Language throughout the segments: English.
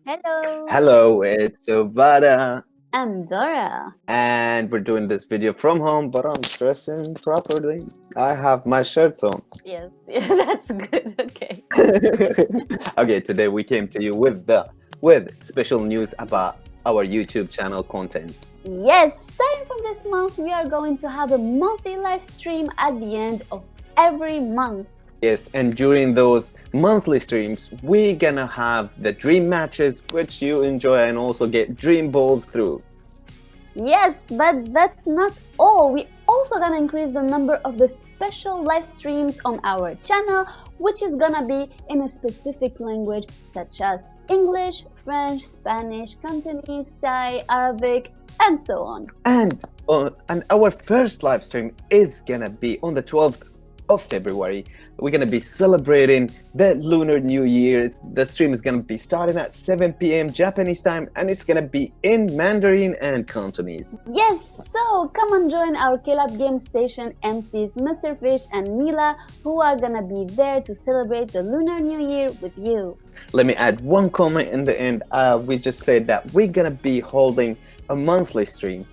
Hello, Hello, it's Ovada, I'm Dora. and we're doing this video from home, but I'm dressing properly. I have my shirts on. Yes, that's good. Okay. Okay, today we came to you with special news about our YouTube channel content. Yes, starting from this month, we are going to have a monthly live stream at the end of every month. Yes, and during those monthly streams, we're gonna have the dream matches, which you enjoy, and also get dream balls through. Yes, but that's not all. We also gonna increase the number of the special live streams on our channel, which is gonna be in a specific language such as English, French, Spanish, Cantonese, Thai, Arabic, and so on. And our first live stream is gonna be on the 12th of February. We're gonna be celebrating the Lunar New Year. The stream is gonna be starting at 7 p.m. Japanese time, and it's gonna be in Mandarin and Cantonese. Yes, so come and join our K-Lab Game Station MCs Mr. Fish and Mila, who are gonna be there to celebrate the Lunar New Year with you. Let me add one comment in the end. We just said that we're gonna be holding a monthly stream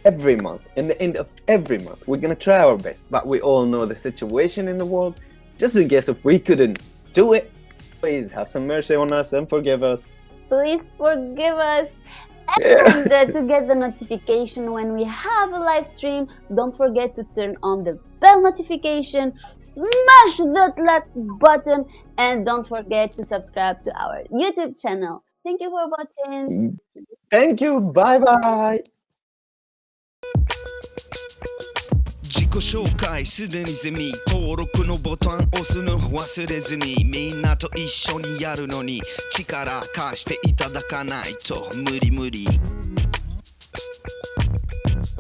every month. In the end of every month, we're gonna try our best, but we all know the situation in the world. Just in case if we couldn't do it, please have some mercy on us and forgive us. Please forgive us. And to get the notification when we have a live stream, don't forget to turn on the bell notification, smash that like button, and don't forget to subscribe to our YouTube channel. Thank you for watching. Thank you. Bye bye. 自己紹介すでに済み登録のボタン押すの忘れずにみんなと一緒にやるのに力貸していただかないと無理無理